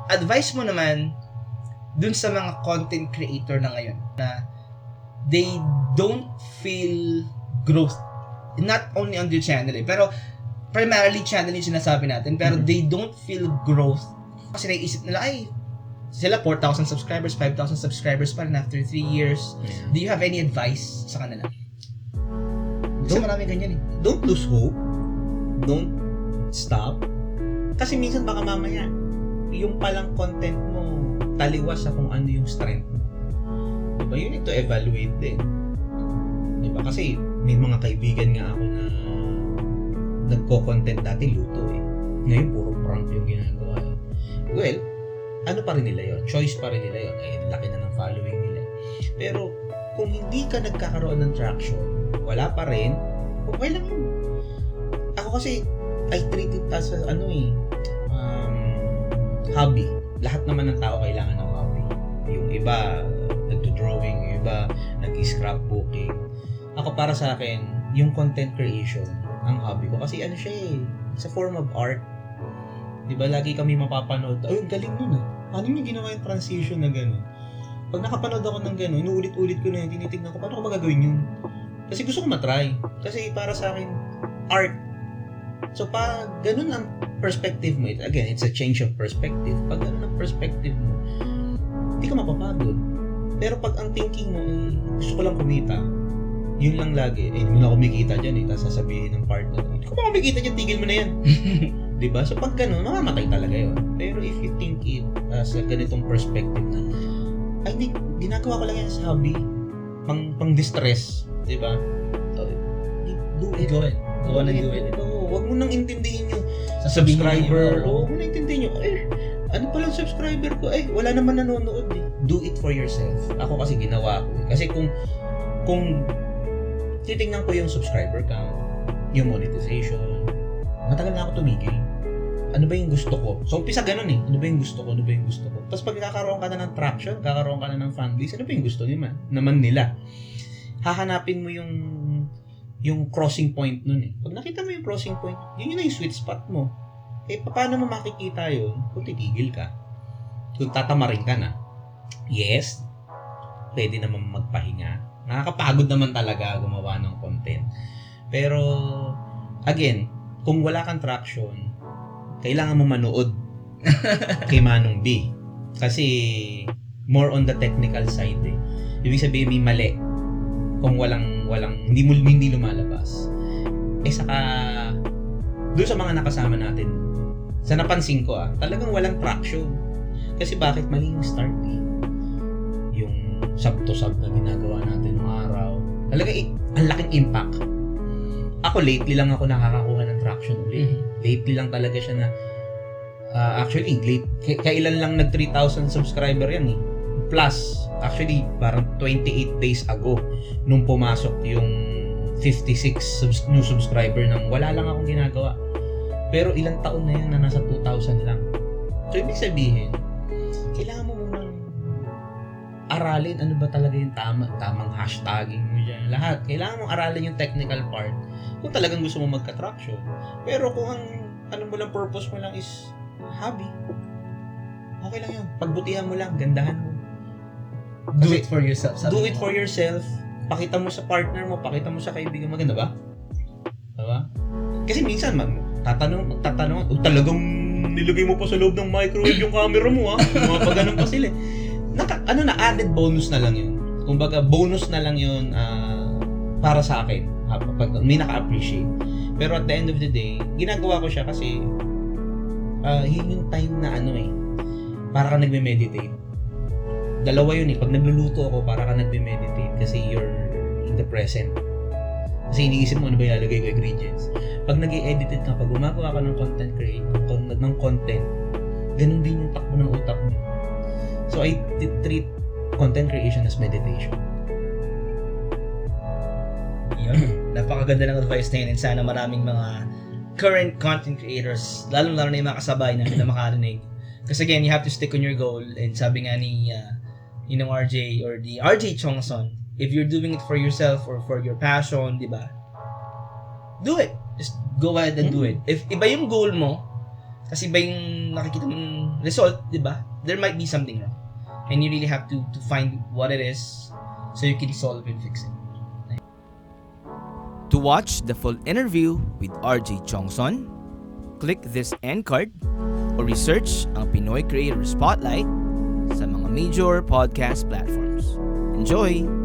advice mo naman dun sa mga content creator na ngayon na they don't feel growth, not only on their channel pero primarily channel yung sinasabi natin, pero they don't feel growth kasi naiisip nila ay sila 4,000 subscribers, 5,000 subscribers pa rin after 3 years. Do you have any advice sa kanila? Kasi maraming ganyan eh. Don't lose hope. Don't stop. Kasi minsan baka mamaya yung palang content mo taliwas sa kung ano yung strength mo. Diba? You need to evaluate din. Diba? Kasi may mga kaibigan nga ako na nagko-content dati luto eh. Ngayon puro prank yung ginagawa. Well, ano pa rin nila yun? Choice pa rin nila yun. Ay, laki na ng following nila. Pero kung hindi ka nagkakaroon ng traction, wala pa rin, okay lang yun. Ako kasi, I treat it as a, hobby. Lahat naman ng tao kailangan ng hobby. Yung iba, nagdo-drawing, yung iba, nag-scrapbooking. Ako para sa akin, yung content creation, ang hobby ko. Kasi ano siya eh, it's a form of art. Diba, lagi kami mapapanood, ay, galing nun ah. Paano yung ginawa yung transition na gano'n? Pag nakapanood ako ng gano'n, inuulit-ulit ko na yun, tinitignan ko, paano ko magagawin yun? Kasi gusto ko matry. Kasi para sa akin, art. So, pag ganun ang perspective mo, again, it's a change of perspective. Pag ganun ang perspective mo, hindi ka mapapagod. Pero pag ang thinking mo, gusto ko lang kumita, yun lang lagi, hindi mo na kumikita dyan tapos sasabihin ng partner, hindi ko pa kumikita dyan, tigil mo na yan. Diba? So pag ganun, mamamatay talaga yun. Pero if you think it as a ganitong perspective na, ay hindi, ginagawa ko lang yan sa hobby, pang distress, diba? So, do it. Go ahead. Go on and do it. Huwag mo nang intindihin yung Sasabihin subscriber. mo. Huwag mo nang intindihin yung, ano palang subscriber ko? Wala naman nanonood eh. Do it for yourself. Ako kasi ginawa ko eh. Kasi kung titingnan ko yung subscriber count, yung monetization, matagal na ako tumigil. Ano ba yung gusto ko? So, umpisa ganun eh. Ano ba yung gusto ko? Ano ba yung gusto ko? Tapos pag kakaroon ka na ng traction, kakaroon ka na ng fanbase, ano ba yung gusto naman nila? Hahanapin mo yung crossing point nun eh. Pag nakita mo yung crossing point, yun yung sweet spot mo. Eh, paano mo makikita yun? Kung titigil ka. Kung tatamarin ka na. Yes, pwede naman magpahinga. Nakakapagod naman talaga gumawa ng content. Pero, again, kung wala kang traction, kailangan mo manood kay Manong B. Kasi, more on the technical side eh. Ibig sabihin, may mali. Kung hindi lumalabas. Eh saka, doon sa mga nakasama natin, sa napansin ko talagang walang traction. Kasi bakit mali yung start eh. Yung sub-to-sub na ginagawa natin ng araw, talaga ang laking impact. Ako lately lang ako nakakakuha ng traction ulit. Lately lang talaga siya na, actually, kailan lang nag 3,000 subscriber yan eh. Plus, actually, parang 28 days ago, nung pumasok yung 56 new subscriber nang wala lang akong ginagawa. Pero ilang taon na yan na nasa 2,000 lang. So, ibig sabihin, kailangan mo munang aralin ano ba talaga yung tamang hashtagging mo dyan. Lahat. Kailangan mong aralin yung technical part kung talagang gusto mo magka-traction. Pero kung ang mo lang, purpose mo lang is hobby, okay lang yun. Pagbutihan mo lang, gandahan mo. Do it for yourself. Do it for yourself. Pakita mo sa partner mo, pakita mo sa kaibigan mo. Maganda ba? Diba? Kasi minsan, magtatanong, talagang nilagay mo pa sa loob ng microwave yung camera mo mga pag ganun pa sila. Added bonus na lang yun. Kumbaga, bonus na lang yun para sa akin. Pag may naka-appreciate. Pero at the end of the day, ginagawa ko siya kasi yun yung time na para ka nagme-meditate. Dalawa yun eh. Pag nagluluto ako, para ka nagme-meditate kasi you're in the present. Kasi iniisip mo ano ba ilalagay ko ingredients. Pag nag-i-edited ka, pag gumagawa ka ng content ganun din yung takbo ng utak mo. So I treat content creation as meditation. Yun. Napakaganda ng advice na yun. And sana maraming mga current content creators, lalong-lalo na yung mga kasabay na makarinig. Kasi again, you have to stick on your goal. And sabi nga ni RJ or the RJ Chongson, if you're doing it for yourself or for your passion, di ba? Do it. Just go ahead and do it. If iba yung goal mo, kasi iba yung nakikita mo result, di ba? There might be something wrong. And you really have to find what it is so you can solve and fix it. To watch the full interview with RJ Chongson, click this end card or research ang Pinoy Creator Spotlight sa mga major podcast platforms. Enjoy!